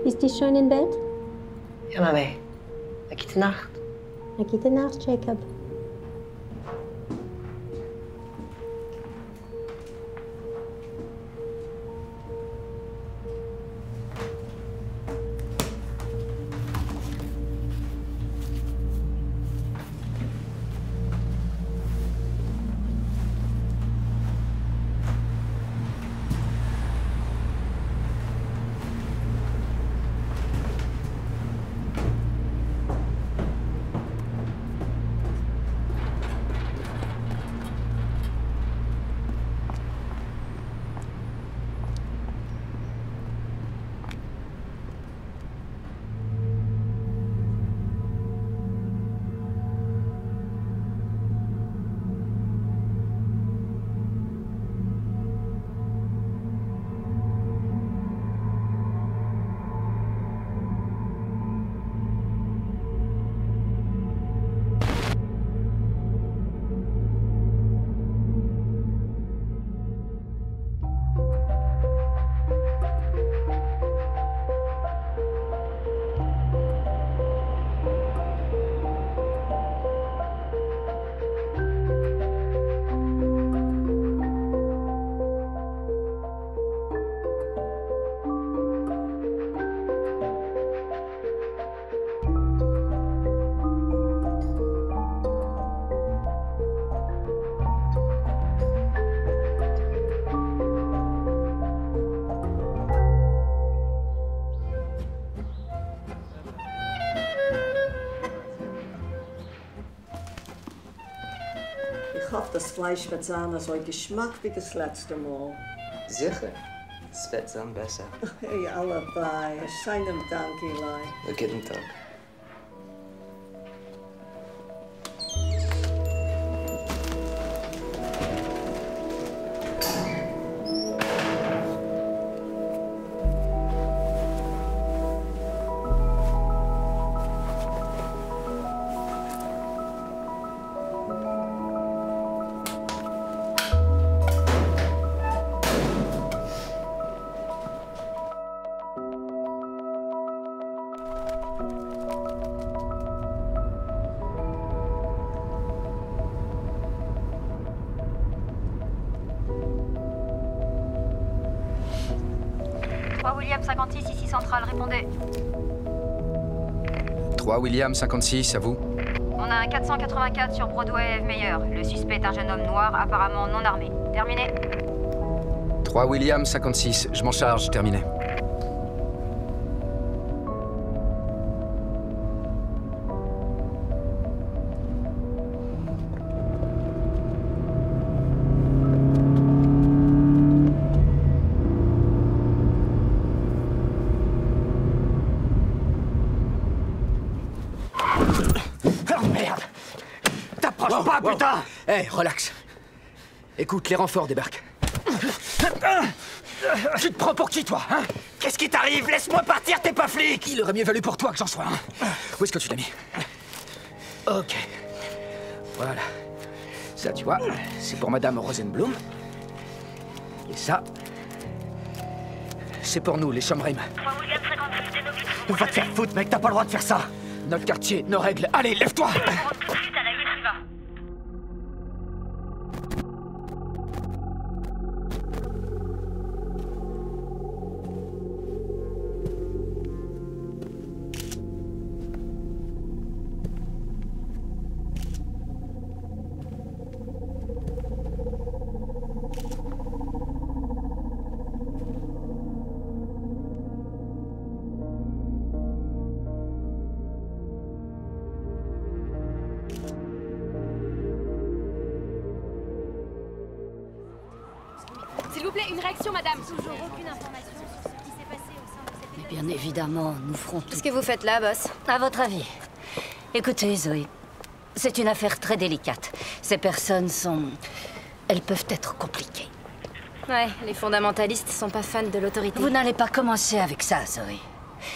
Ist die schon in Bett? Ja, Mami. Gute Nacht. Gute Nacht, Jacob. Ich hoffe, das Fleisch wird sein, so ein Geschmack wie das letzte Mal. Sicher. Es wird sein besser. Hey, allebei. Schönen Dank, Eli. Guten Tag. William 56, ici Centrale, répondez. 3 William 56, à vous. On a un 484 sur Broadway Eve Meyer. Le suspect est un jeune homme noir, apparemment non armé. Terminé. 3 William 56, je m'en charge, terminé. Putain! Hé, relax. Écoute, les renforts débarquent. Tu te prends pour qui, toi, hein? Qu'est-ce qui t'arrive? Laisse-moi partir, t'es pas flic! Il aurait mieux valu pour toi que j'en sois un. Où est-ce que tu l'as mis? Ok. Voilà. Ça, tu vois, c'est pour Madame Rosenblum. Et ça, c'est pour nous, les Chomrim. Va te faire foutre, mec, t'as pas le droit de faire ça! Notre quartier, nos règles. Allez, lève-toi! Tout de suite à la Yeshiva. vous plaît, une réaction, madame. Toujours aucune information sur ce qui s'est passé au sein de cette... Mais bien évidemment, nous ferons tout. Qu'est-ce que vous faites là, boss? À votre avis? Écoutez, Zoé, c'est une affaire très délicate. Ces personnes sont... elles peuvent être compliquées. Ouais, les fondamentalistes sont pas fans de l'autorité. Vous n'allez pas commencer avec ça, Zoé.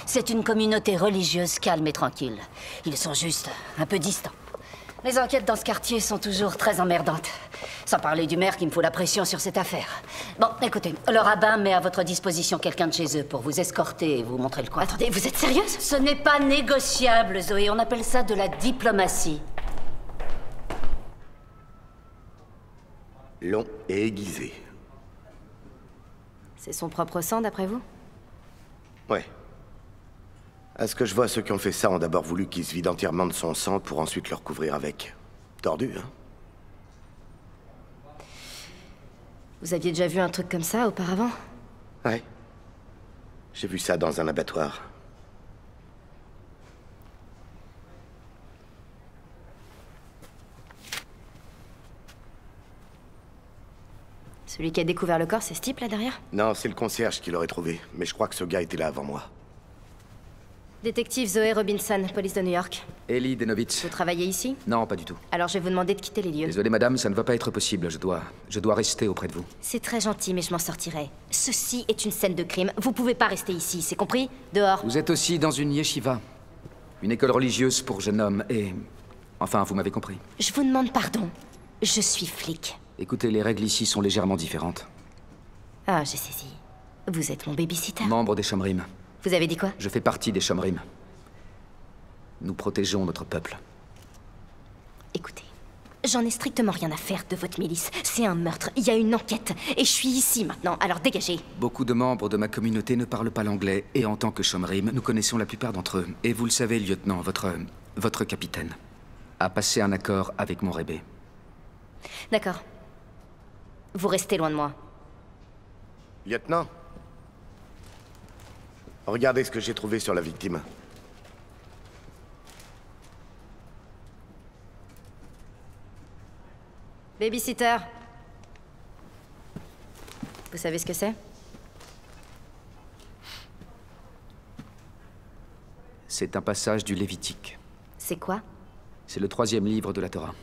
C'est une communauté religieuse calme et tranquille. Ils sont juste un peu distants. Les enquêtes dans ce quartier sont toujours très emmerdantes. Sans parler du maire qui me fout la pression sur cette affaire. Bon, écoutez, le rabbin met à votre disposition quelqu'un de chez eux pour vous escorter et vous montrer le coin. Attendez, vous êtes sérieuse? Ce n'est pas négociable, Zoé. On appelle ça de la diplomatie. Long et aiguisé. C'est son propre sang, d'après vous? Ouais. À ce que je vois, ceux qui ont fait ça ont d'abord voulu qu'il se vide entièrement de son sang pour ensuite le recouvrir avec. Tordu, hein? Vous aviez déjà vu un truc comme ça auparavant? Ouais. J'ai vu ça dans un abattoir. Celui qui a découvert le corps, c'est ce type là derrière? Non, c'est le concierge qui l'aurait trouvé. Mais je crois que ce gars était là avant moi. Détective Zoé Robinson, police de New York. Ellie Denovitz. Vous travaillez ici? Non, pas du tout. Alors je vais vous demander de quitter les lieux. Désolé, madame, ça ne va pas être possible. Je dois rester auprès de vous. C'est très gentil, mais je m'en sortirai. Ceci est une scène de crime. Vous pouvez pas rester ici, c'est compris? Dehors. Vous êtes aussi dans une yeshiva. Une école religieuse pour jeunes hommes et... Enfin, vous m'avez compris. Je vous demande pardon. Je suis flic. Écoutez, les règles ici sont légèrement différentes. Ah, j'ai saisi. Vous êtes mon babysitter. Membre des Shomrim. Vous avez dit quoi? Je fais partie des Shomrim. Nous protégeons notre peuple. Écoutez, j'en ai strictement rien à faire de votre milice. C'est un meurtre, il y a une enquête. Et je suis ici maintenant, alors dégagez. Beaucoup de membres de ma communauté ne parlent pas l'anglais, et en tant que Shomrim, nous connaissons la plupart d'entre eux. Et vous le savez, lieutenant, votre capitaine a passé un accord avec mon rébé. D'accord. Vous restez loin de moi. Lieutenant, regardez ce que j'ai trouvé sur la victime. Babysitter. Vous savez ce que c'est? C'est un passage du Lévitique. C'est quoi? C'est le 3e livre de la Torah.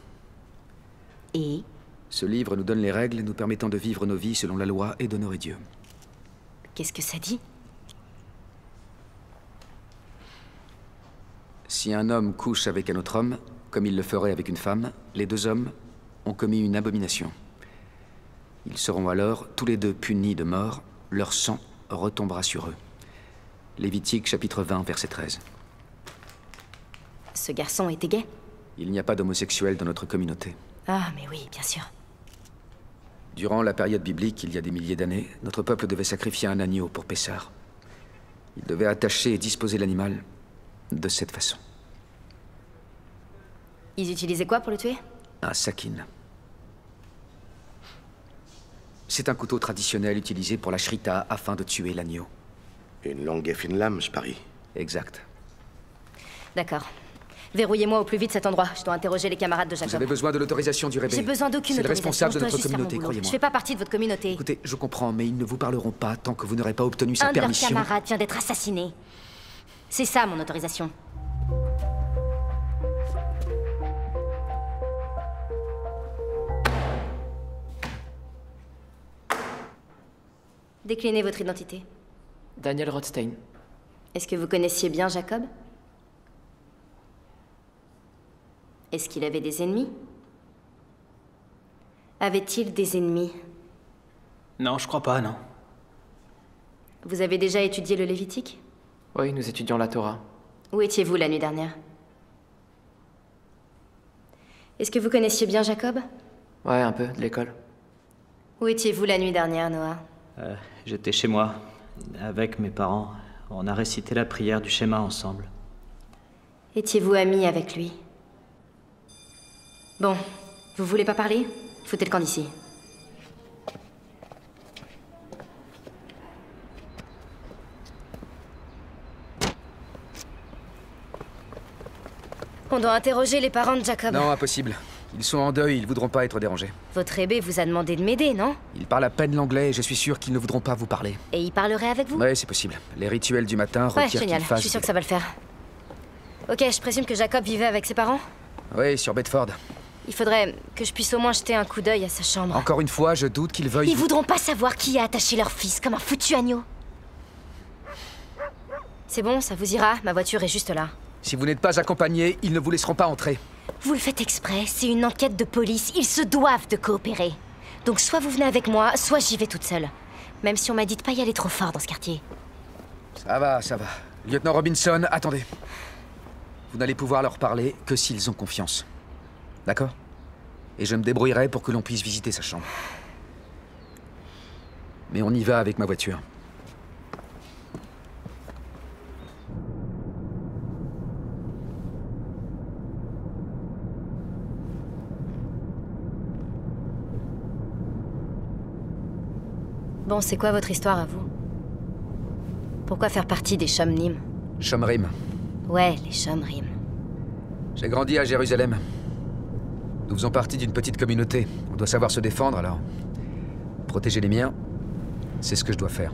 Et? Ce livre nous donne les règles nous permettant de vivre nos vies selon la loi et d'honorer Dieu. Qu'est-ce que ça dit? Si un homme couche avec un autre homme, comme il le ferait avec une femme, les deux hommes ont commis une abomination. Ils seront alors tous les deux punis de mort, leur sang retombera sur eux. Lévitique chapitre 20, verset 13. Ce garçon était gay? Il n'y a pas d'homosexuels dans notre communauté. Ah, mais oui, bien sûr. Durant la période biblique, il y a des milliers d'années, notre peuple devait sacrifier un agneau pour Pessah. Il devait attacher et disposer l'animal de cette façon. Ils utilisaient quoi pour le tuer? Un sakin. C'est un couteau traditionnel utilisé pour la shrita afin de tuer l'agneau. Une longue et fine lame, je parie. Exact. D'accord. Verrouillez-moi au plus vite cet endroit. Je dois interroger les camarades de Jacob. Vous avez besoin de l'autorisation du rébé. J'ai besoin d'aucune autorisation. C'est le responsable de je dois notre juste faire mon communauté, boulot. croyez-moi. Je fais pas partie de votre communauté. Écoutez, je comprends, mais ils ne vous parleront pas tant que vous n'aurez pas obtenu sa Un de leurs permission. camarades vient d'être assassiné. C'est ça, mon autorisation. Déclinez votre identité. Daniel Rothstein. Est-ce que vous connaissiez bien Jacob? Est-ce qu'il avait des ennemis? Avait-il des ennemis? Non, je crois pas, non. Vous avez déjà étudié le Lévitique? Oui, nous étudions la Torah. Où étiez-vous la nuit dernière? Est-ce que vous connaissiez bien Jacob? Ouais, un peu, de l'école. Où étiez-vous la nuit dernière, Noah? J'étais chez moi, avec mes parents. On a récité la prière du schéma ensemble. Étiez-vous amis avec lui? Bon, vous voulez pas parler? Foutez le camp d'ici. On doit interroger les parents de Jacob. Non, impossible. Ils sont en deuil, ils voudront pas être dérangés. Votre ébé vous a demandé de m'aider, non? Ils parlent à peine l'anglais et je suis sûr qu'ils ne voudront pas vous parler. Et il parlerait avec vous? Ouais, c'est possible. Les rituels du matin Ouais, requièrent génial, qu'ils fassent... je suis sûre que ça va le faire. Ok, je présume que Jacob vivait avec ses parents? Oui, sur Bedford. Il faudrait que je puisse au moins jeter un coup d'œil à sa chambre. Encore une fois, je doute qu'ils veuillent... Ils voudront pas savoir qui a attaché leur fils comme un foutu agneau. C'est bon, ça vous ira, ma voiture est juste là. Si vous n'êtes pas accompagné, ils ne vous laisseront pas entrer. Vous le faites exprès, c'est une enquête de police, ils se doivent de coopérer. Donc soit vous venez avec moi, soit j'y vais toute seule. Même si on m'a dit de pas y aller trop fort dans ce quartier. Ça va, ça va. Lieutenant Robinson, attendez. Vous n'allez pouvoir leur parler que s'ils ont confiance. D'accord? Et je me débrouillerai pour que l'on puisse visiter sa chambre. Mais on y va avec ma voiture. Bon, c'est quoi votre histoire à vous? Pourquoi faire partie des Shomrim? Shomrim. Ouais, les Shomrim. J'ai grandi à Jérusalem. Nous faisons partie d'une petite communauté. On doit savoir se défendre, alors... protéger les miens, c'est ce que je dois faire.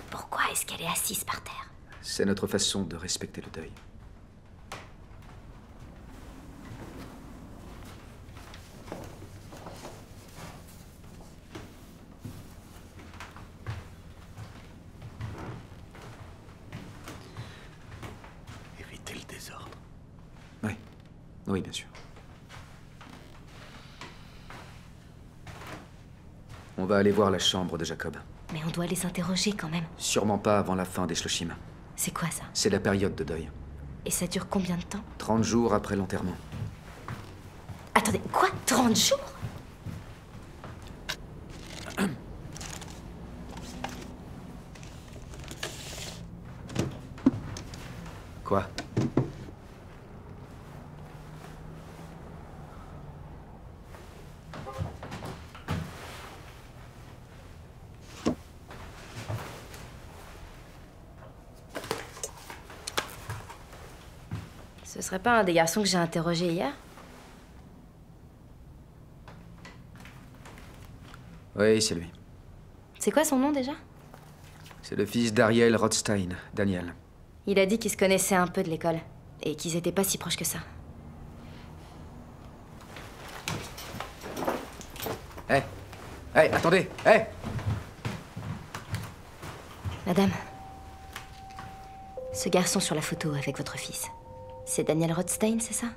Pourquoi est-ce qu'elle est assise par terre? C'est notre façon de respecter le deuil. Éviter le désordre. Oui. Oui, bien sûr. On va aller voir la chambre de Jacob. Mais on doit les interroger quand même. Sûrement pas avant la fin des Shloshim. C'est quoi ça? C'est la période de deuil. Et ça dure combien de temps? 30 jours après l'enterrement. Attendez, quoi? 30 jours? Quoi? Ce serait pas un des garçons que j'ai interrogé hier? Oui, c'est lui. C'est quoi son nom déjà? C'est le fils d'Ariel Rothstein, Daniel. Il a dit qu'ils se connaissaient un peu de l'école. Et qu'ils étaient pas si proches que ça. Hé! Hé, attendez! Hé! Madame, ce garçon sur la photo avec votre fils, c'est Daniel Rothstein, c'est ça?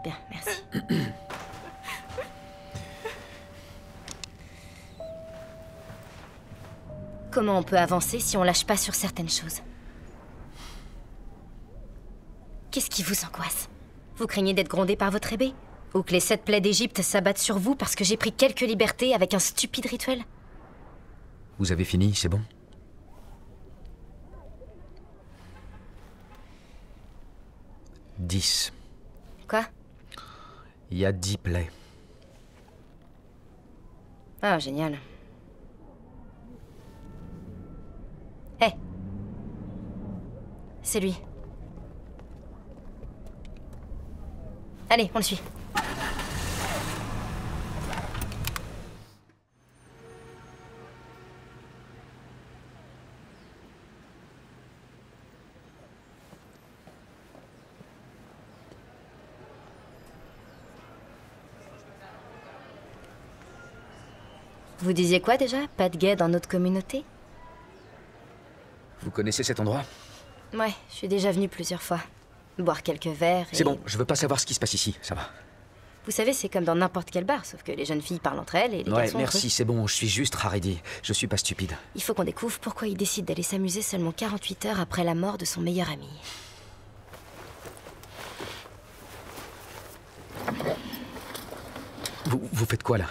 Bien, merci. Comment on peut avancer si on lâche pas sur certaines choses? Qu'est-ce qui vous angoisse? Vous craignez d'être grondé par votre ébé? Ou que les 7 plaies d'Égypte s'abattent sur vous parce que j'ai pris quelques libertés avec un stupide rituel? Vous avez fini, c'est bon? « 10. Quoi? Il y a 10 plaies. Ah, génial. Hé! C'est lui. Allez, on le suit. Vous disiez quoi déjà? Pas de guet dans notre communauté? Vous connaissez cet endroit? Ouais, je suis déjà venue plusieurs fois. Boire quelques verres et... C'est bon, je veux pas savoir ce qui se passe ici, ça va. Vous savez, c'est comme dans n'importe quel bar, sauf que les jeunes filles parlent entre elles et les Ouais, garçons entre merci, eux. c'est bon, je suis juste Haredi. Je suis pas stupide. Il faut qu'on découvre pourquoi il décide d'aller s'amuser seulement 48 heures après la mort de son meilleur ami. Vous faites quoi, là?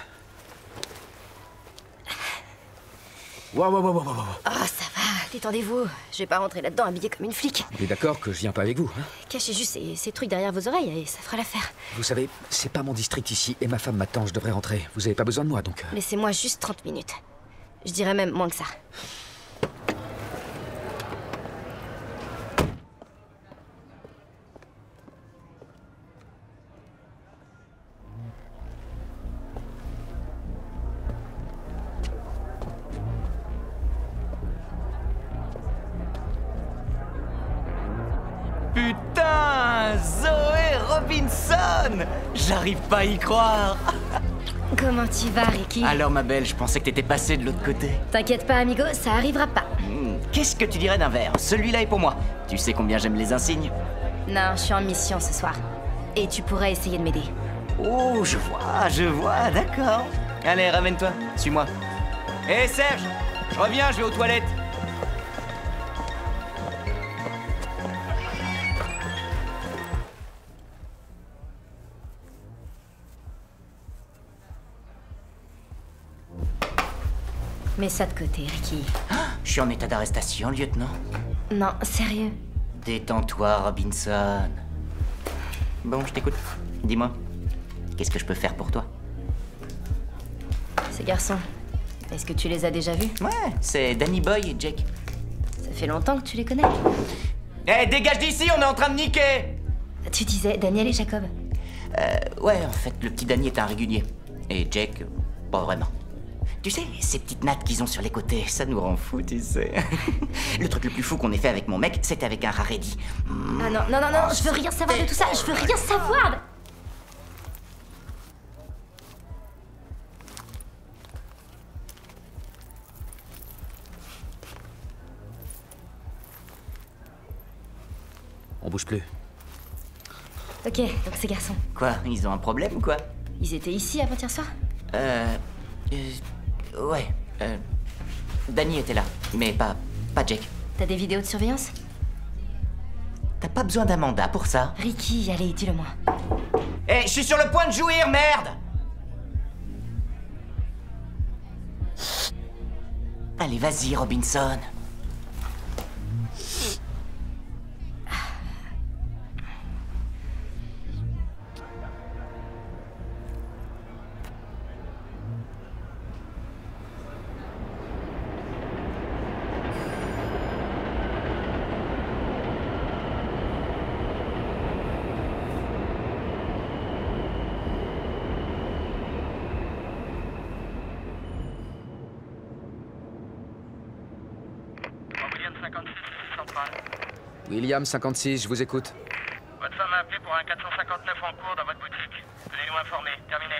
Wow. Oh, ça va, Détendez-vous, je vais pas rentrer là-dedans habillée comme une flic. On est d'accord que je viens pas avec vous, hein? Cachez juste ces trucs derrière vos oreilles et ça fera l'affaire. Vous savez, c'est pas mon district ici, et ma femme m'attend, je devrais rentrer. Vous avez pas besoin de moi, donc... Laissez-moi juste 30 minutes. Je dirais même moins que ça. Putain, Zoé Robinson! J'arrive pas à y croire. Comment tu vas, Ricky? Alors ma belle, je pensais que t'étais passé de l'autre côté. T'inquiète pas, amigo, ça arrivera pas. Qu'est-ce que tu dirais d'un verre? Celui-là est pour moi. Tu sais combien j'aime les insignes? Non, je suis en mission ce soir. Et tu pourrais essayer de m'aider. Oh, je vois, d'accord. Allez, ramène-toi, suis-moi. Hé Serge, je reviens, je vais aux toilettes. Mets ça de côté, Ricky. Je suis en état d'arrestation, lieutenant. Non, sérieux. Détends-toi, Robinson. Bon, je t'écoute. Dis-moi, qu'est-ce que je peux faire pour toi? Ces garçons, est-ce que tu les as déjà vus? Ouais, c'est Danny Boy et Jake. Ça fait longtemps que tu les connais. Eh, dégage d'ici, on est en train de niquer! Tu disais Daniel et Jacob? Ouais, en fait, le petit Danny est un régulier. Et Jake, pas vraiment. Tu sais, ces petites nattes qu'ils ont sur les côtés, ça nous rend fous, tu sais. Le truc le plus fou qu'on ait fait avec mon mec, c'était avec un raredi. Ah non, je veux rien savoir de tout ça, je veux rien savoir! On bouge plus. Ok, donc ces garçons. Quoi, ils ont un problème, quoi? Ils étaient ici avant-hier soir? Ouais. Danny était là, mais pas Jake. T'as des vidéos de surveillance? T'as pas besoin d'un mandat pour ça? Ricky, allez, dis-le-moi. Eh, je suis sur le point de jouir, merde! Allez, vas-y, Robinson. William 56, je vous écoute. Votre femme a appelé pour un 459 en cours dans votre boutique. Venez nous informer. Terminé.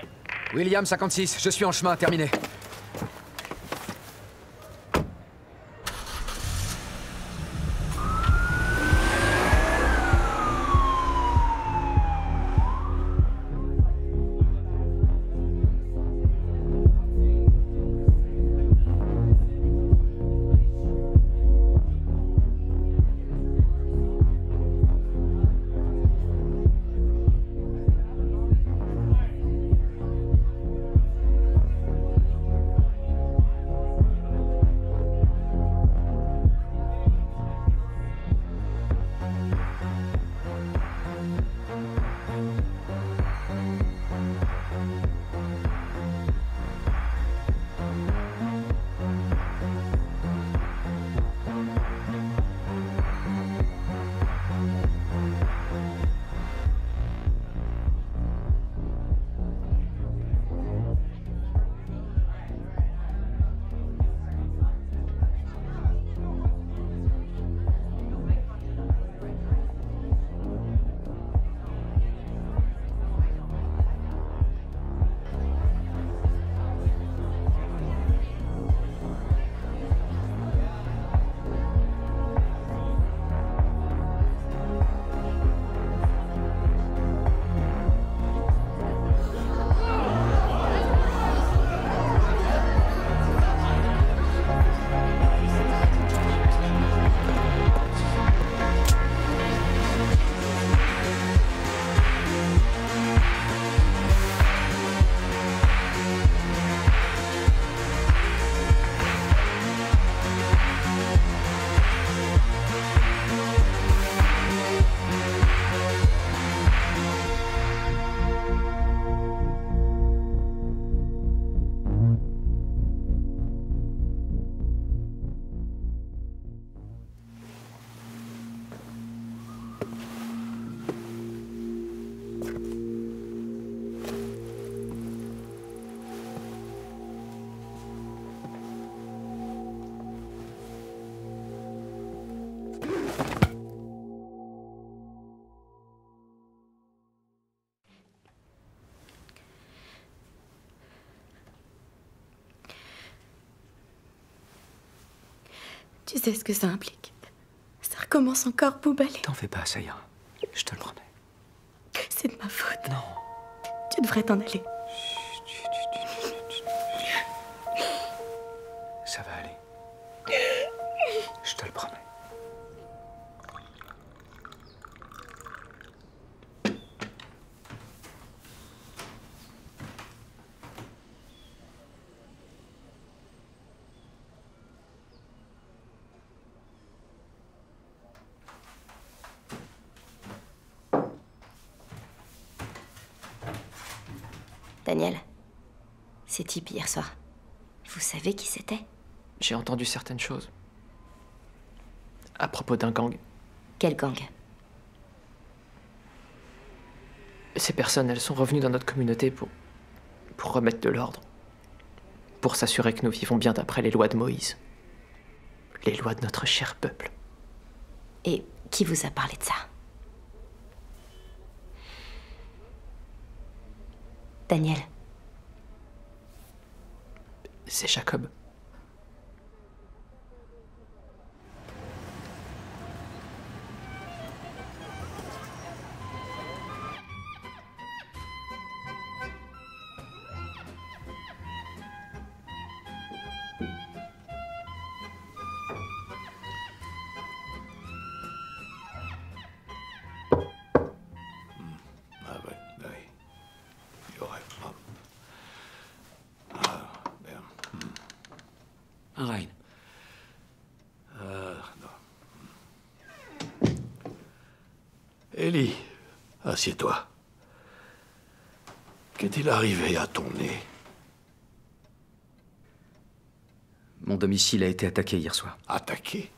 William 56, je suis en chemin, terminé. Tu sais ce que ça implique. Ça recommence encore, Boubalé. T'en fais pas, ça ira. Je te le promets. C'est de ma faute. Non. Tu devrais t'en aller. Ça va aller. Je te le promets. Daniel, ces types hier soir, vous savez qui c'était? J'ai entendu certaines choses. À propos d'un gang. Quel gang? Ces personnes, elles sont revenues dans notre communauté pour remettre de l'ordre. Pour s'assurer que nous vivons bien d'après les lois de Moïse. Les lois de notre cher peuple. Et qui vous a parlé de ça? Daniel. C'est Jacob. Ryan. Non. Ellie, assieds-toi. Qu'est-il arrivé à ton nez? Mon domicile a été attaqué hier soir. Attaqué?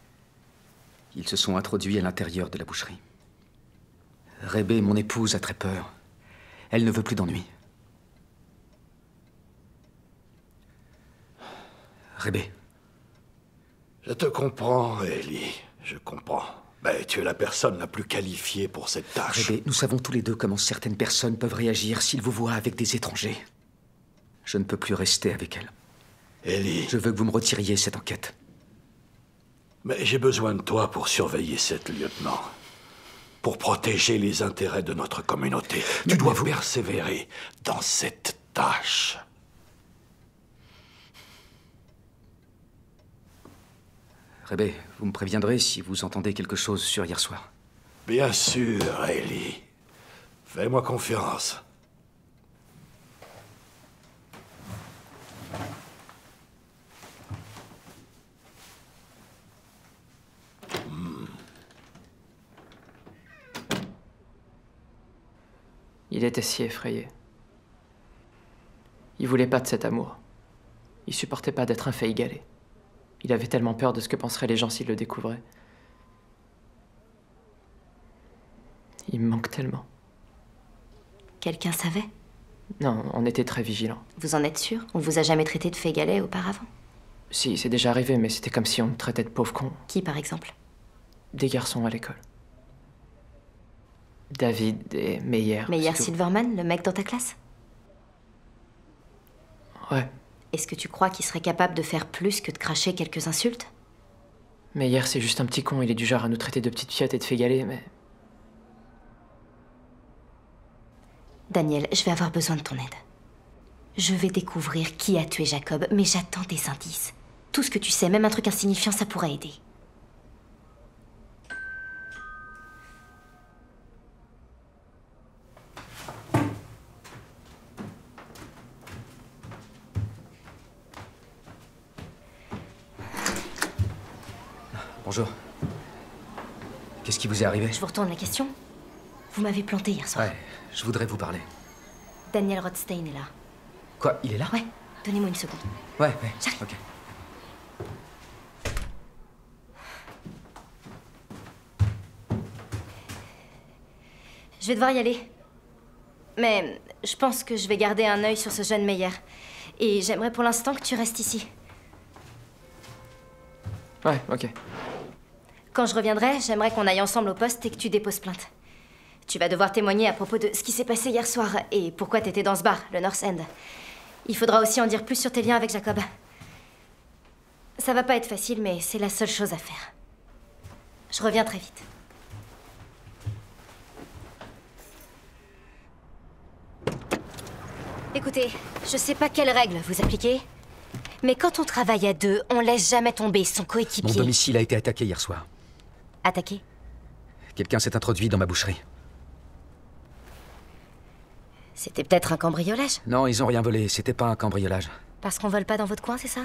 Ils se sont introduits à l'intérieur de la boucherie. Rébé, mon épouse, a très peur. Elle ne veut plus d'ennui. Rébé. Je te comprends, Ellie. Je comprends. Mais tu es la personne la plus qualifiée pour cette tâche. Rébé, nous savons tous les deux comment certaines personnes peuvent réagir s'ils vous voient avec des étrangers. Je ne peux plus rester avec elle. Ellie. Je veux que vous me retiriez cette enquête. Mais j'ai besoin de toi pour surveiller cette lieutenant. Pour protéger les intérêts de notre communauté. Tu dois persévérer dans cette tâche. Rébé, vous me préviendrez si vous entendez quelque chose sur hier soir. Bien sûr, Ellie. Fais-moi confiance. Il était si effrayé. Il voulait pas de cet amour. Il supportait pas d'être un fait égalé. Il avait tellement peur de ce que penseraient les gens s'ils le découvraient. Il me manque tellement. Quelqu'un savait? Non, on était très vigilants. Vous en êtes sûr? On vous a jamais traité de fait égalé auparavant? Si, c'est déjà arrivé, mais c'était comme si on me traitait de pauvre con. Qui, par exemple? Des garçons à l'école. David et Meyer. Meyer Silverman, le mec dans ta classe? Ouais. Est-ce que tu crois qu'il serait capable de faire plus que de cracher quelques insultes? Meyer, c'est juste un petit con. Il est du genre à nous traiter de petites fiottes et de fait égaler, mais... Daniel, je vais avoir besoin de ton aide. Je vais découvrir qui a tué Jacob, mais j'attends des indices. Tout ce que tu sais, même un truc insignifiant, ça pourrait aider. Bonjour. Qu'est-ce qui vous est arrivé? Je vous retourne la question. Vous m'avez planté hier soir. Ouais, je voudrais vous parler. Daniel Rothstein est là. Quoi, il est là? Ouais, donnez-moi une seconde. Ouais, J'arrive. ok. Je vais devoir y aller. Mais je pense que je vais garder un œil sur ce jeune Meyer. Et j'aimerais pour l'instant que tu restes ici. Ouais, ok. Quand je reviendrai, j'aimerais qu'on aille ensemble au poste et que tu déposes plainte. Tu vas devoir témoigner à propos de ce qui s'est passé hier soir et pourquoi t'étais dans ce bar, le North End. Il faudra aussi en dire plus sur tes liens avec Jacob. Ça va pas être facile, mais c'est la seule chose à faire. Je reviens très vite. Écoutez, je sais pas quelles règles vous appliquez, mais quand on travaille à deux, on laisse jamais tomber son Mon coéquipier. domicile a été attaqué hier soir. Attaqué? Quelqu'un s'est introduit dans ma boucherie. C'était peut-être un cambriolage? Non, ils ont rien volé, c'était pas un cambriolage. Parce qu'on vole pas dans votre coin, c'est ça?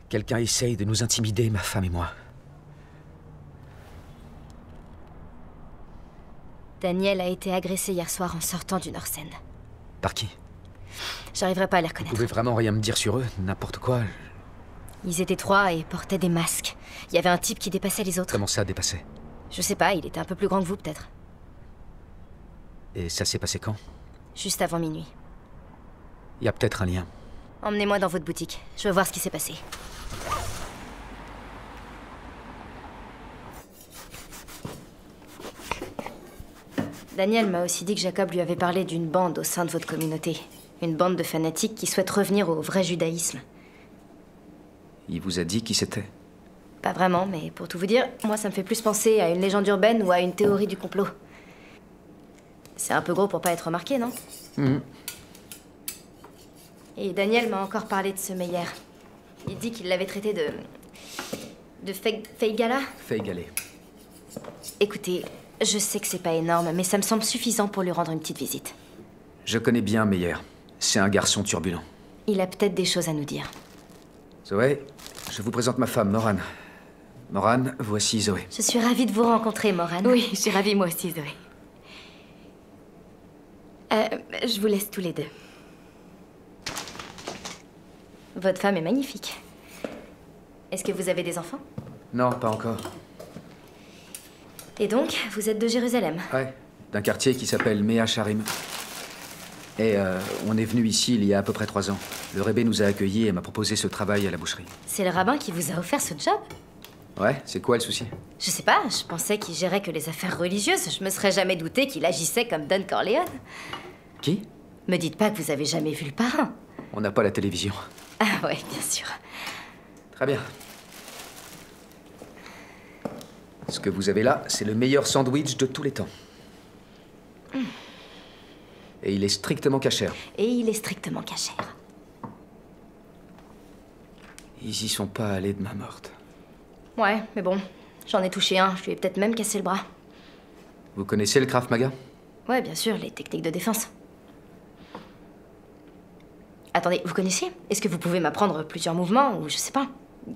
Quelqu'un essaye de nous intimider, ma femme et moi. Daniel a été agressé hier soir en sortant du North End. Par qui? J'arriverai pas à les Vous reconnaître. pouvez vraiment rien me dire sur eux? N'importe quoi? Ils étaient 3 et portaient des masques. Il y avait un type qui dépassait les autres. Comment ça, dépasser? Je sais pas, il était un peu plus grand que vous, peut-être. Et ça s'est passé quand? Juste avant minuit. Il y a peut-être un lien. Emmenez-moi dans votre boutique. Je veux voir ce qui s'est passé. Daniel m'a aussi dit que Jacob lui avait parlé d'une bande au sein de votre communauté. Une bande de fanatiques qui souhaitent revenir au vrai judaïsme. Il vous a dit qui c'était? Pas vraiment, mais pour tout vous dire, moi ça me fait plus penser à une légende urbaine ou à une théorie du complot. C'est un peu gros pour pas être remarqué, non? Et Daniel m'a encore parlé de ce Meyer. Il dit qu'il l'avait traité de Feigala. Feigalé. Écoutez, je sais que c'est pas énorme, mais ça me semble suffisant pour lui rendre une petite visite. Je connais bien Meyer. C'est un garçon turbulent. Il a peut-être des choses à nous dire. Zoé, je vous présente ma femme, Moran. Moran, voici Zoé. Je suis ravie de vous rencontrer, Moran. Oui, je suis ravie moi aussi, Zoé. Je vous laisse tous les deux. Votre femme est magnifique. Est-ce que vous avez des enfants? Non, pas encore. Et donc, vous êtes de Jérusalem? Ouais, d'un quartier qui s'appelle Mea Sharim. Et on est venu ici il y a à peu près 3 ans. Le Rebbe nous a accueillis et m'a proposé ce travail à la boucherie. C'est le rabbin qui vous a offert ce job? Ouais, c'est quoi le souci? Je sais pas, je pensais qu'il gérait que les affaires religieuses. Je me serais jamais douté qu'il agissait comme Don Corleone. Qui? Me dites pas que vous avez jamais vu le parrain. On n'a pas la télévision. Ah ouais, bien sûr. Très bien. Ce que vous avez là, c'est le meilleur sandwich de tous les temps. Et il est strictement cachère. Et il est strictement cachère. Ils y sont pas allés de main morte. Ouais, mais bon, j'en ai touché un. Je lui ai peut-être même cassé le bras. Vous connaissez le Krav Maga? Ouais, bien sûr, les techniques de défense. Attendez, vous connaissez? Est-ce que vous pouvez m'apprendre plusieurs mouvements, ou je sais pas?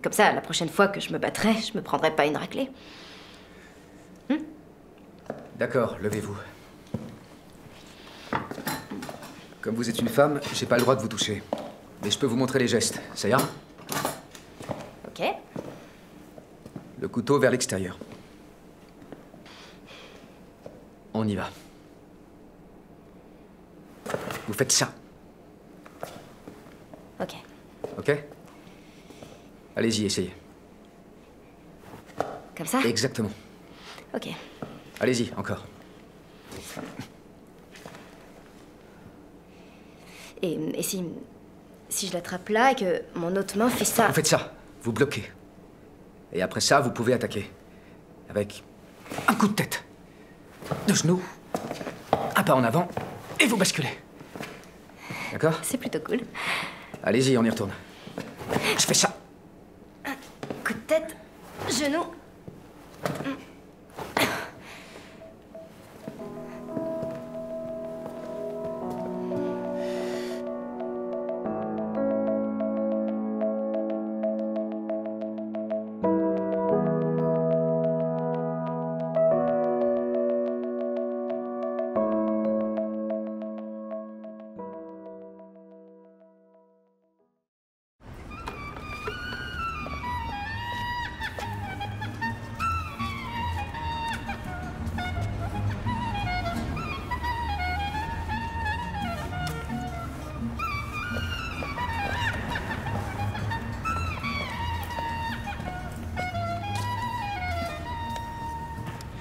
Comme ça, la prochaine fois que je me battrai, je me prendrai pas une raclée. D'accord, levez-vous. Comme vous êtes une femme, j'ai pas le droit de vous toucher. Mais je peux vous montrer les gestes, ça ira? Ok. Le couteau vers l'extérieur. On y va. Vous faites ça. Ok. Ok? Allez-y, essayez. Comme ça? Exactement. Ok. Allez-y, encore. Et si je l'attrape là et que mon autre main fait ça... Vous faites ça. Vous bloquez. Et après ça, vous pouvez attaquer. Avec un coup de tête. De genou. Un pas en avant. Et vous basculez. D'accord? C'est plutôt cool. Allez-y, on y retourne. Je fais ça. Coup de tête, genou.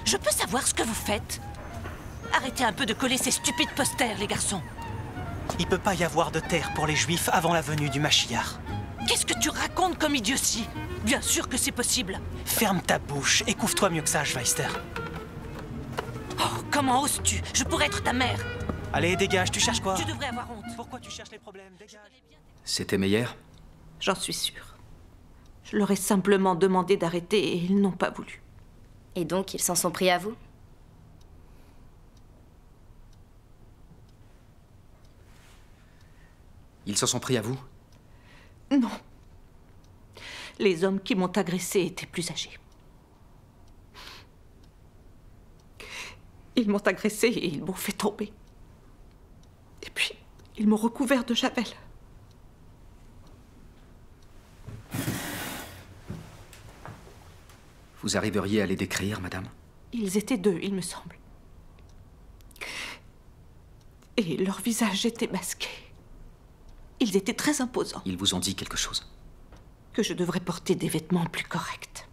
Je peux savoir ce que vous faites? Arrêtez un peu de coller ces stupides posters, les garçons. Il peut pas y avoir de terre pour les Juifs avant la venue du Mashiach. Qu'est-ce que tu racontes comme idiotie? Bien sûr que c'est possible. Ferme ta bouche et couvre-toi mieux que ça, Schweister. Oh, comment oses-tu? Je pourrais être ta mère. Allez, dégage, tu cherches quoi? Tu devrais avoir honte. Pourquoi tu cherches les problèmes? Dégage. C'était Meyer? J'en suis sûre. Je leur ai simplement demandé d'arrêter et ils n'ont pas voulu. Et donc, ils s'en sont pris à vous? Ils s'en sont pris à vous? Non. Les hommes qui m'ont agressée étaient plus âgés. Ils m'ont agressée et ils m'ont fait tomber. Et puis, ils m'ont recouvert de javel. Vous arriveriez à les décrire, madame? Ils étaient deux, il me semble. Et leur visage était masqué. Ils étaient très imposants. Ils vous ont dit quelque chose? Que je devrais porter des vêtements plus corrects.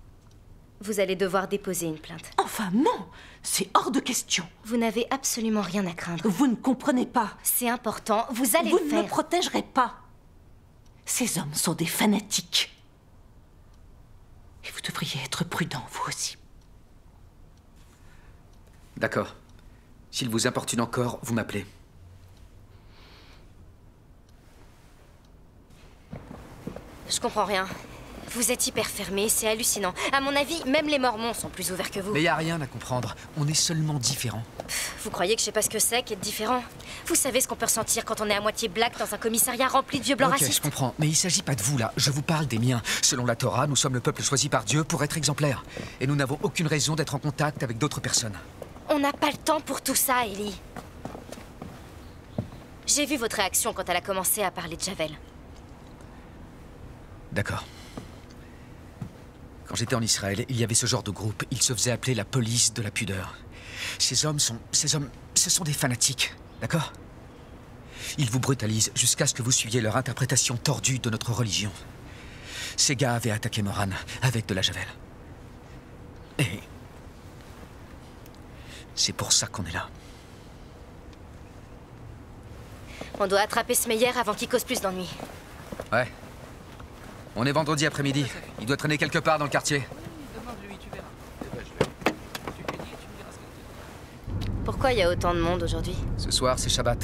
Vous allez devoir déposer une plainte. Enfin non, c'est hors de question. Vous n'avez absolument rien à craindre. Vous ne comprenez pas. C'est important, vous allez Vous le ne faire. me protégerez pas. Ces hommes sont des fanatiques. Et vous devriez être prudent, vous aussi. D'accord. S'il vous importune encore, vous m'appelez. Je comprends rien. Vous êtes hyper fermé, c'est hallucinant. À mon avis, même les Mormons sont plus ouverts que vous. Mais y a rien à comprendre. On est seulement différents. Vous croyez que je sais pas ce que c'est qu'être différent? Vous savez ce qu'on peut ressentir quand on est à moitié black dans un commissariat rempli de vieux blancs Ok, racistes? je comprends. Mais il s'agit pas de vous, là. Je vous parle des miens. Selon la Torah, nous sommes le peuple choisi par Dieu pour être exemplaires. Et nous n'avons aucune raison d'être en contact avec d'autres personnes. On n'a pas le temps pour tout ça, Ellie. J'ai vu votre réaction quand elle a commencé à parler de Javel. D'accord. Quand j'étais en Israël, il y avait ce genre de groupe. Ils se faisaient appeler la police de la pudeur. Ces hommes, ce sont des fanatiques, d'accord? Ils vous brutalisent jusqu'à ce que vous suiviez leur interprétation tordue de notre religion. Ces gars avaient attaqué Moran avec de la javel. Et c'est pour ça qu'on est là. On doit attraper ce Meyer avant qu'il cause plus d'ennuis. Ouais. On est vendredi après-midi. Il doit traîner quelque part dans le quartier. Pourquoi il y a autant de monde aujourd'hui? Ce soir, c'est Shabbat.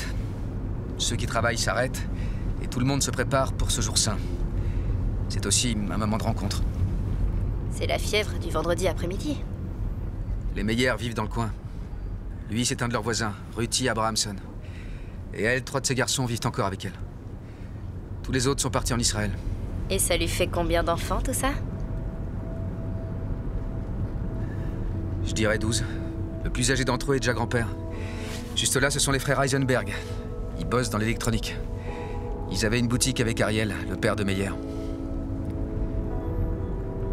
Ceux qui travaillent s'arrêtent et tout le monde se prépare pour ce jour saint. C'est aussi un moment de rencontre. C'est la fièvre du vendredi après-midi. Les Meyer vivent dans le coin. Lui, c'est un de leurs voisins, Ruthie Abrahamson. Et elle, 3 de ses garçons vivent encore avec elle. Tous les autres sont partis en Israël. Et ça lui fait combien d'enfants, tout ça? Je dirais 12. Le plus âgé d'entre eux est déjà grand-père. Juste là, ce sont les frères Eisenberg. Ils bossent dans l'électronique. Ils avaient une boutique avec Ariel, le père de Meyer.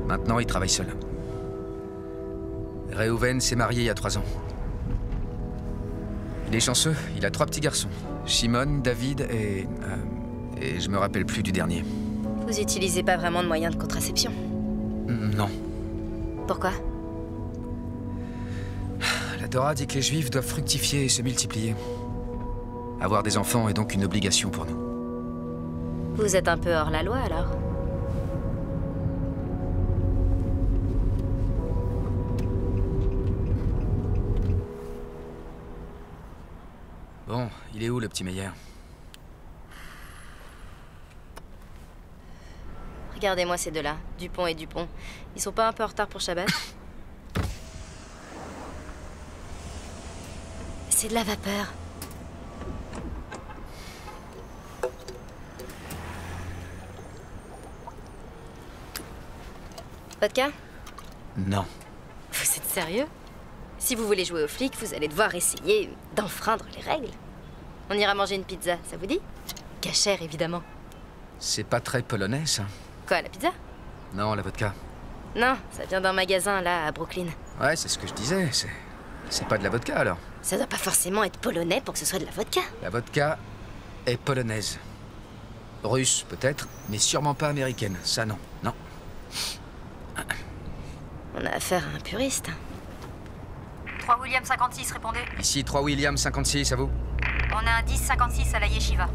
Maintenant, ils travaillent seuls. Reuven s'est marié il y a 3 ans. Il est chanceux, il a 3 petits garçons. Shimon, David et je me rappelle plus du dernier. Vous utilisez pas vraiment de moyens de contraception? Non. Pourquoi? La Torah dit que les Juifs doivent fructifier et se multiplier. Avoir des enfants est donc une obligation pour nous. Vous êtes un peu hors la loi, alors? Bon, il est où, le petit Meyer? Regardez-moi ces deux-là, Dupont et Dupont. Ils sont pas un peu en retard pour Shabbat? C'est de la vapeur. Vodka? Non. Vous êtes sérieux? Si vous voulez jouer aux flics, vous allez devoir essayer d'enfreindre les règles. On ira manger une pizza, ça vous dit? Cachère, évidemment. C'est pas très polonais, ça? Quoi, la pizza? Non, la vodka. Non, ça vient d'un magasin, là, à Brooklyn. Ouais, c'est ce que je disais. C'est pas de la vodka, alors? Ça doit pas forcément être polonais pour que ce soit de la vodka. La vodka est polonaise. Russe, peut-être, mais sûrement pas américaine. Ça, non. Non. On a affaire à un puriste. 3 William 56, répondez. Ici, 3 William 56, à vous? On a un 10-56 à la Yeshiva.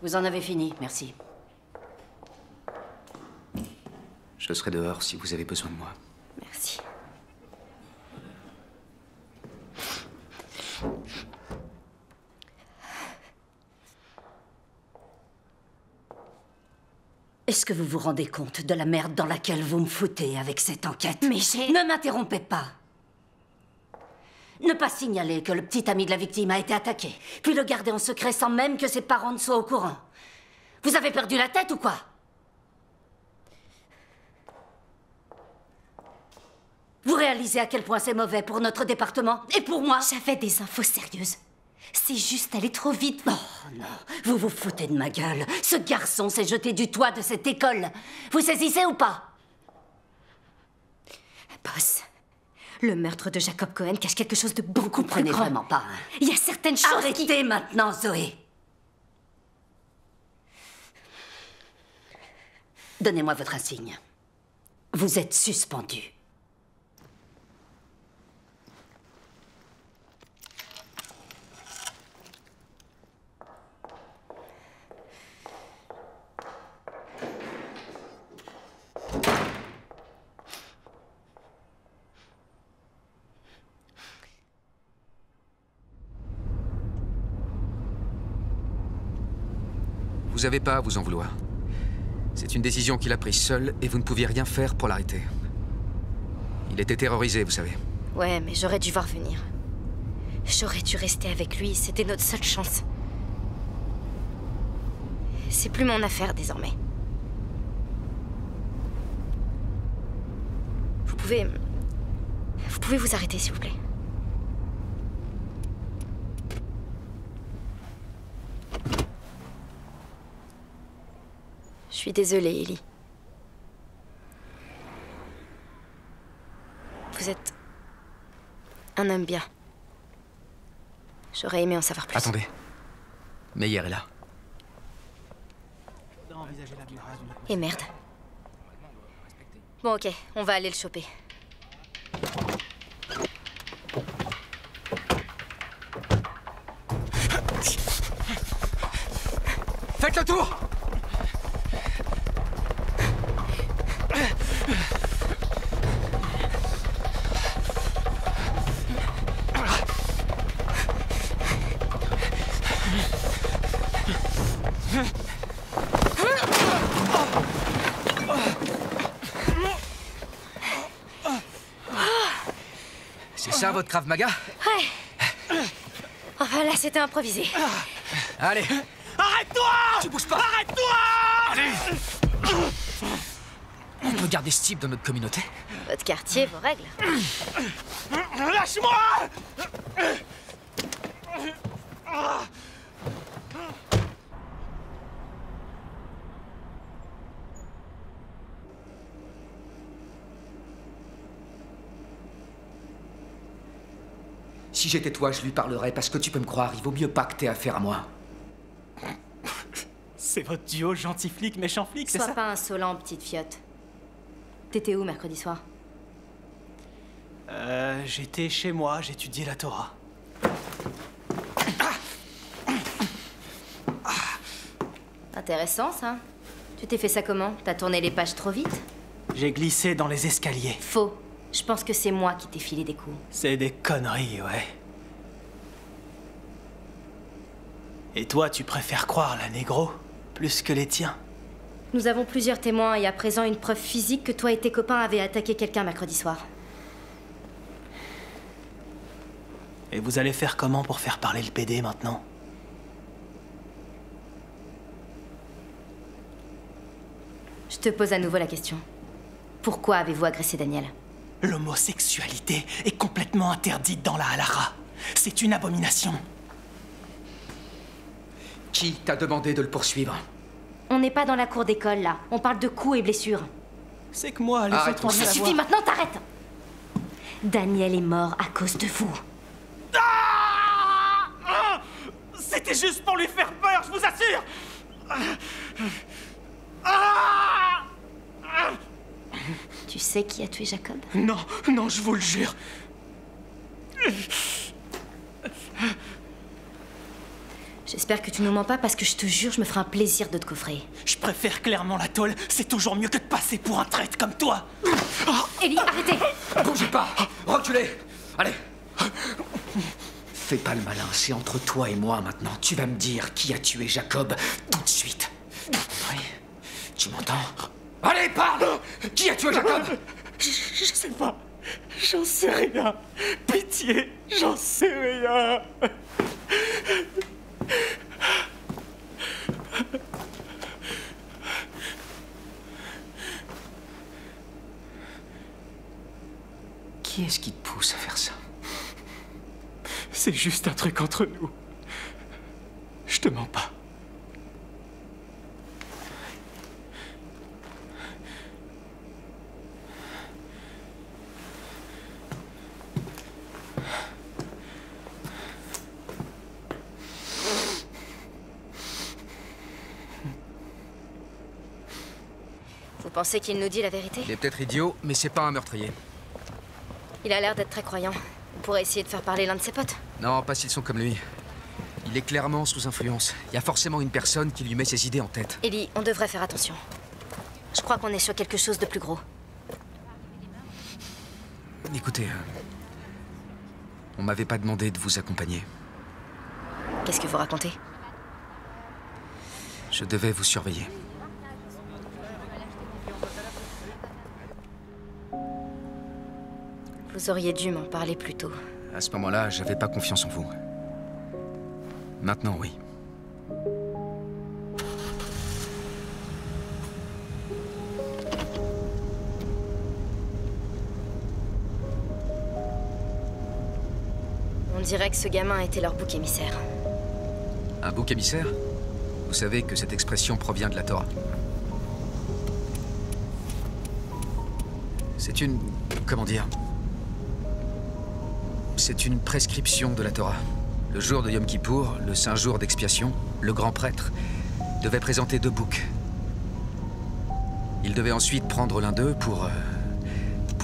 Vous en avez fini, merci. Je serai dehors si vous avez besoin de moi. Merci. Est-ce que vous vous rendez compte de la merde dans laquelle vous me foutez avec cette enquête? Mais j'ai... Ne m'interrompez pas. Ne pas signaler que le petit ami de la victime a été attaqué, puis le garder en secret sans même que ses parents ne soient au courant. Vous avez perdu la tête ou quoi? Vous réalisez à quel point c'est mauvais pour notre département et pour moi? J'avais des infos sérieuses. C'est juste allé trop vite. Oh non, vous vous foutez de ma gueule. Ce garçon s'est jeté du toit de cette école. Vous saisissez ou pas? Boss, le meurtre de Jacob Cohen cache quelque chose de beaucoup plus comprenez grand. vraiment pas, hein? Il y a certaines choses Arrêtez maintenant, Zoé. Donnez-moi votre insigne. Vous êtes suspendu. Vous n'avez pas à vous en vouloir. C'est une décision qu'il a prise seul et vous ne pouviez rien faire pour l'arrêter. Il était terrorisé, vous savez. Ouais, mais j'aurais dû voir venir. J'aurais dû rester avec lui, c'était notre seule chance. C'est plus mon affaire désormais. Vous pouvez vous arrêter, s'il vous plaît. Je suis désolée, Ellie. Vous êtes un homme bien. J'aurais aimé en savoir plus. Attendez. Meyer est là. Et merde. Bon, ok, on va aller le choper. Faites le tour! C'est ça votre Krav Maga? Ouais. Enfin là, c'était improvisé. Allez. Arrête-toi! Tu bouges pas! Arrête-toi! Allez! On peut garder ce type dans notre communauté? Votre quartier, vos règles. Lâche-moi! Si j'étais toi, je lui parlerais parce que tu peux me croire, il vaut mieux pas que t'aies affaire à moi. C'est votre duo gentil flic, méchant flic, c'est ça? Sois pas insolent, petite fiotte. T'étais où mercredi soir? J'étais chez moi, j'étudiais la Torah. Intéressant, ça. Tu t'es fait ça comment? T'as tourné les pages trop vite? J'ai glissé dans les escaliers. Faux. Je pense que c'est moi qui t'ai filé des coups. C'est des conneries, ouais. Et toi, tu préfères croire la négro plus que les tiens? Nous avons plusieurs témoins et à présent une preuve physique que toi et tes copains avaient attaqué quelqu'un mercredi soir. Et vous allez faire comment pour faire parler le PD maintenant? Je te pose à nouveau la question. Pourquoi avez-vous agressé Daniel? L'homosexualité est complètement interdite dans la halakha. C'est une abomination. Qui t'a demandé de le poursuivre? On n'est pas dans la cour d'école, là. On parle de coups et blessures. C'est que moi, les Arrête, autres... Ça suffit, maintenant t'arrêtes! Daniel est mort à cause de vous. C'était juste pour lui faire peur, je vous assure! Tu sais qui a tué Jacob? Non, non, je vous le jure. J'espère que tu nous mens pas parce que je te jure, je me ferai un plaisir de te coffrer. Je préfère clairement la tôle. C'est toujours mieux que de passer pour un traître comme toi. Ellie, arrêtez! Bougez pas! Reculez! Allez! Fais pas le malin, c'est entre toi et moi maintenant. Tu vas me dire qui a tué Jacob tout de suite. Oui? Tu m'entends? Allez, parle! Qui a tué Jacob? Je sais pas. J'en sais rien. Pitié, j'en sais rien. Qui est-ce qui te pousse à faire ça? C'est juste un truc entre nous. Je te mens pas. Vous pensez qu'il nous dit la vérité? Il est peut-être idiot, mais c'est pas un meurtrier. Il a l'air d'être très croyant. On pourrait essayer de faire parler l'un de ses potes. Non, pas s'ils sont comme lui. Il est clairement sous influence. Il y a forcément une personne qui lui met ses idées en tête. Ellie, on devrait faire attention. Je crois qu'on est sur quelque chose de plus gros. Écoutez, on m'avait pas demandé de vous accompagner. Qu'est-ce que vous racontez? Je devais vous surveiller. Vous auriez dû m'en parler plus tôt. À ce moment-là, j'avais pas confiance en vous. Maintenant, oui. On dirait que ce gamin était leur bouc émissaire. Un bouc émissaire? Vous savez que cette expression provient de la Torah. C'est une... comment dire? C'est une prescription de la Torah. Le jour de Yom Kippour, le saint jour d'expiation, le grand prêtre devait présenter 2 boucs. Il devait ensuite prendre l'un d'eux pour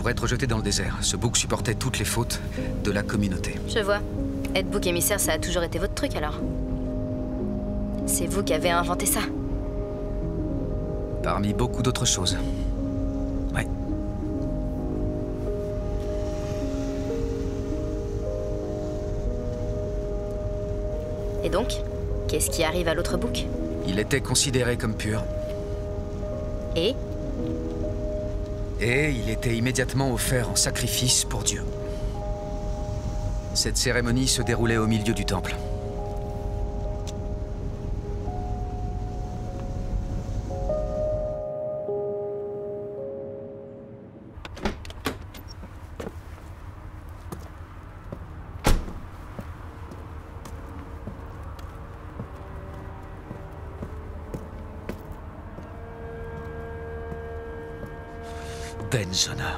être jeté dans le désert. Ce bouc supportait toutes les fautes de la communauté. Je vois. Être bouc émissaire, ça a toujours été votre truc, alors? C'est vous qui avez inventé ça? Parmi beaucoup d'autres choses. Ouais. Et donc, qu'est-ce qui arrive à l'autre bouc? Il était considéré comme pur. Et il était immédiatement offert en sacrifice pour Dieu. Cette cérémonie se déroulait au milieu du temple. Ben-Zona.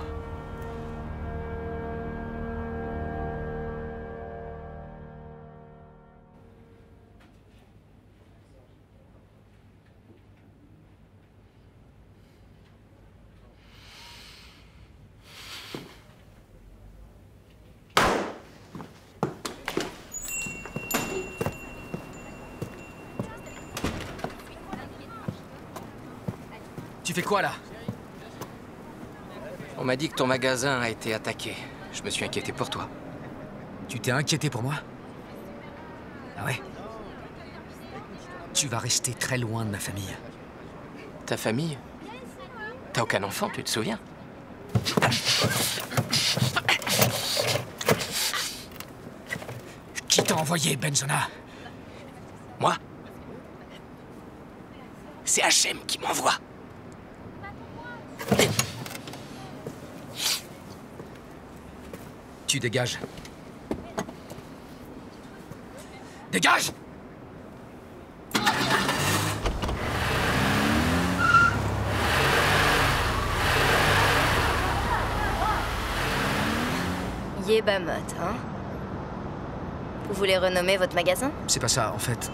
Tu fais quoi là? On m'a dit que ton magasin a été attaqué. Je me suis inquiété pour toi. Tu t'es inquiété pour moi? Ah ouais? Tu vas rester très loin de ma famille. Ta famille? T'as aucun enfant, tu te souviens? Qui t'a envoyé, Ben-Zona? Moi? C'est Hachem qui m'envoie. Tu dégages. Dégage! Yébamot, hein? Vous voulez renommer votre magasin? C'est pas ça, en fait.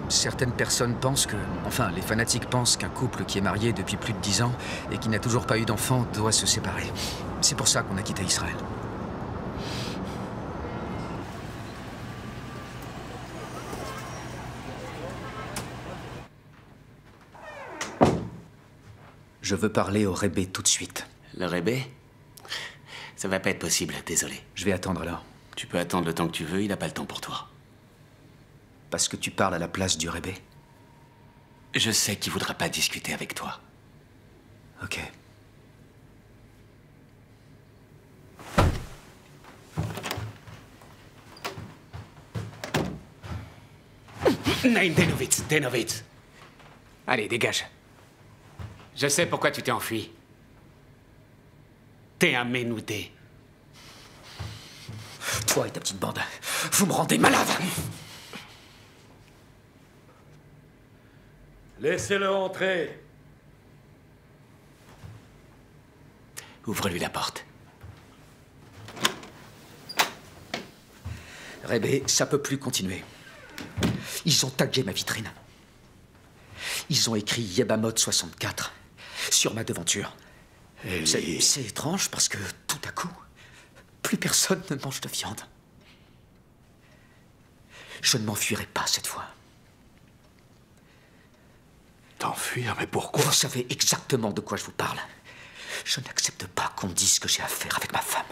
Certaines personnes pensent que... Enfin, les fanatiques pensent qu'un couple qui est marié depuis plus de 10 ans et qui n'a toujours pas eu d'enfant doit se séparer. C'est pour ça qu'on a quitté Israël. Je veux parler au Rébé tout de suite. Le Rébé? Ça va pas être possible, désolé. Je vais attendre alors. Tu peux attendre le temps que tu veux, il a pas le temps pour toi. Parce que tu parles à la place du Rébé? Je sais qu'il voudra pas discuter avec toi. Ok. Nein, Denowitz. Allez, dégage. Je sais pourquoi tu t'es enfui. T'es un ménoudé. Toi et ta petite bande, vous me rendez malade. Laissez-le entrer. Ouvre-lui la porte. Rébé, ça peut plus continuer. Ils ont tagué ma vitrine. Ils ont écrit Yebamot 64 sur ma devanture. C'est étrange parce que tout à coup, plus personne ne mange de viande. Je ne m'enfuirai pas cette fois. T'enfuir, mais pourquoi? Vous savez exactement de quoi je vous parle. Je n'accepte pas qu'on me dise ce que j'ai à faire avec ma femme.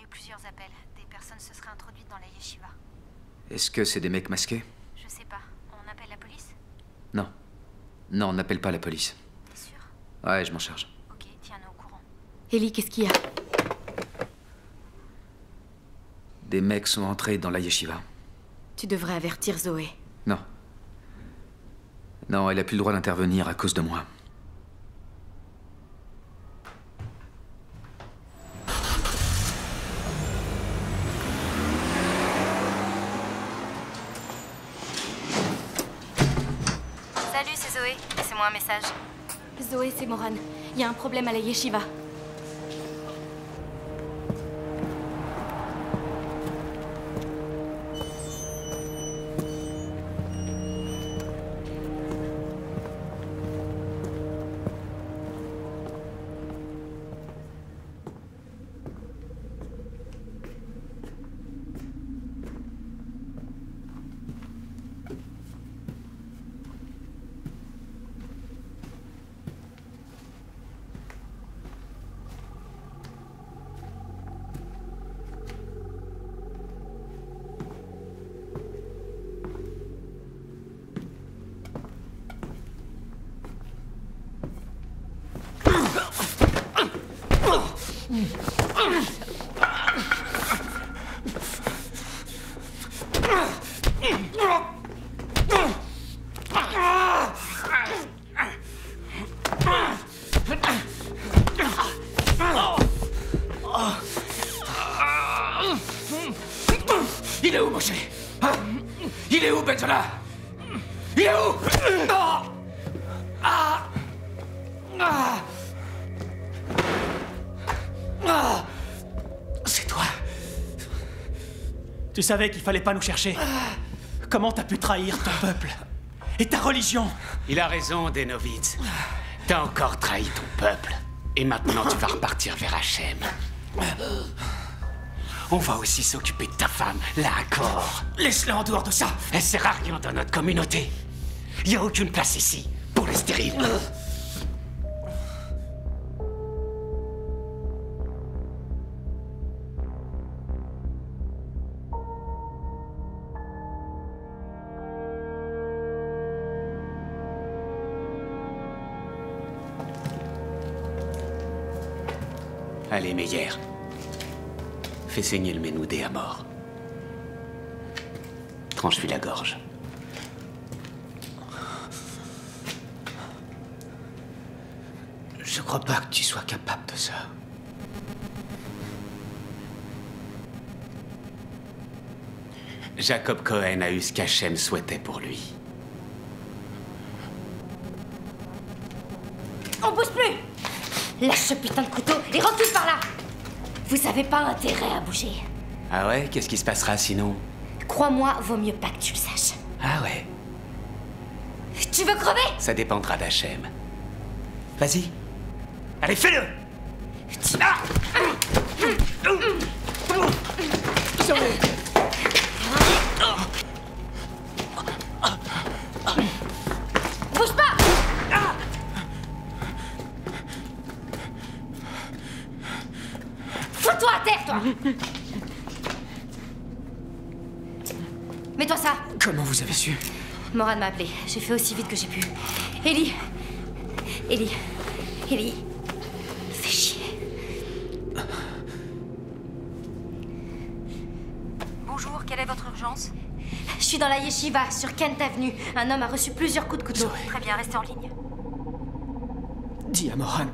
Plusieurs appels. Des personnes se seraient introduites dans la yeshiva. Est-ce que c'est des mecs masqués? Je sais pas. On appelle la police? Non. Non, on n'appelle pas la police. T'es sûr? Ouais, je m'en charge. Ok, tiens-nous au courant. Ellie, qu'est-ce qu'il y a? Des mecs sont entrés dans la yeshiva. Tu devrais avertir Zoé. Non. Non, elle a plus le droit d'intervenir à cause de moi. Laissez-moi un message. Zoé, c'est Moran. Il y a un problème à la yeshiva. Il est où, Moshe? Hein? Il est où, Benzola? Il est où? C'est toi. Tu savais qu'il fallait pas nous chercher. Comment t'as pu trahir ton peuple et ta religion? Il a raison, Denovitz. T'as encore trahi ton peuple. Et maintenant, tu vas repartir vers Hachem. On va aussi s'occuper de ta femme, là encore. Laisse-la en dehors de ça. Elle sert à rien dans notre communauté. Il n'y a aucune place ici pour les stériles. Allez, Meyer. Fais saigner le Ménoudé à mort. Tranche-lui la gorge. Je crois pas que tu sois capable de ça. Jacob Cohen a eu ce qu'Hachem souhaitait pour lui. On bouge plus! Lâche ce putain de couteau et recule par là! Vous avez pas intérêt à bouger. Ah ouais? Qu'est-ce qui se passera sinon? Crois-moi, vaut mieux pas que tu le saches. Ah ouais? Tu veux crever? Ça dépendra d'Hachem. Vas-y. Allez, fais-le! Bouge pas! Fous-toi à terre, toi! Mets-toi ça! Comment vous avez su? Moran m'a appelé. J'ai fait aussi vite que j'ai pu. Ellie! Fais chier. Bonjour, quelle est votre urgence? Je suis dans la yeshiva, sur Kent Avenue. Un homme a reçu plusieurs coups de couteau. Très bien, restez en ligne. Dis à Moran.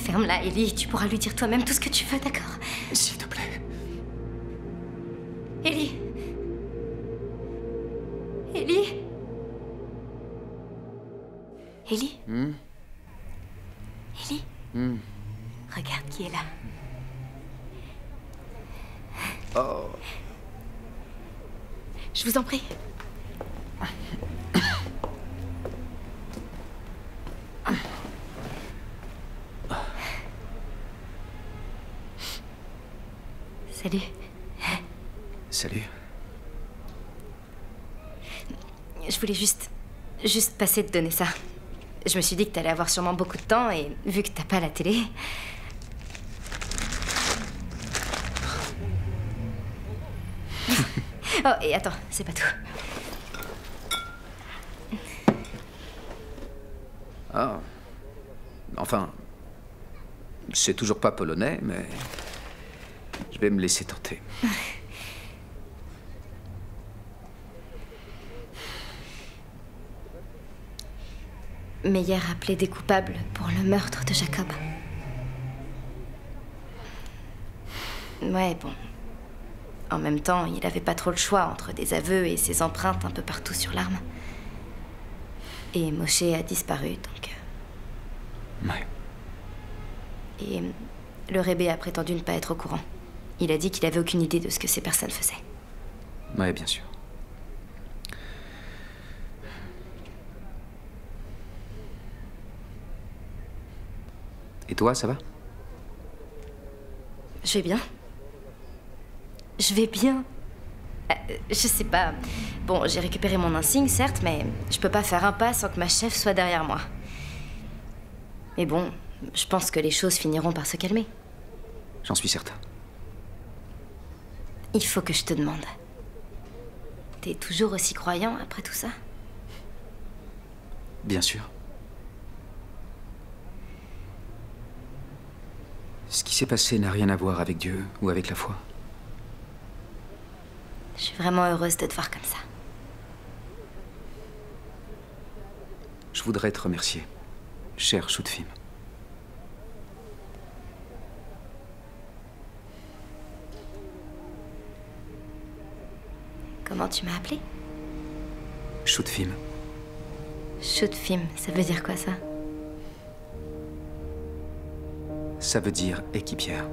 Ferme-la, Ellie. Tu pourras lui dire toi-même tout ce que tu veux, d'accord? S'il te plaît. Ellie. Ellie. Ellie. Ellie. Regarde qui est là. Oh. Je vous en prie. Salut. Salut. Je voulais juste passer te donner ça. Je me suis dit que t'allais avoir sûrement beaucoup de temps et vu que t'as pas la télé... Oh, et attends, c'est pas tout. Ah. Enfin, c'est toujours pas polonais, mais je vais me laisser tenter. Meyer a plaidé coupable pour le meurtre de Jacob. Ouais, bon. En même temps, il avait pas trop le choix entre des aveux et ses empreintes un peu partout sur l'arme. Et Moshe a disparu, donc... Ouais. Et le Rébé a prétendu ne pas être au courant. Il a dit qu'il avait aucune idée de ce que ces personnes faisaient. Ouais, bien sûr. Et toi, ça va? Je vais bien. Je vais bien. Je sais pas. Bon, j'ai récupéré mon insigne, certes, mais je peux pas faire un pas sans que ma chef soit derrière moi. Mais bon, je pense que les choses finiront par se calmer. J'en suis certain. Il faut que je te demande. T'es toujours aussi croyant après tout ça? Bien sûr. Ce qui s'est passé n'a rien à voir avec Dieu ou avec la foi. Je suis vraiment heureuse de te voir comme ça. Je voudrais te remercier, cher Shutfim. Comment tu m'as appelé? Shutfim. Shutfim, ça veut dire quoi ça? Ça veut dire équipière.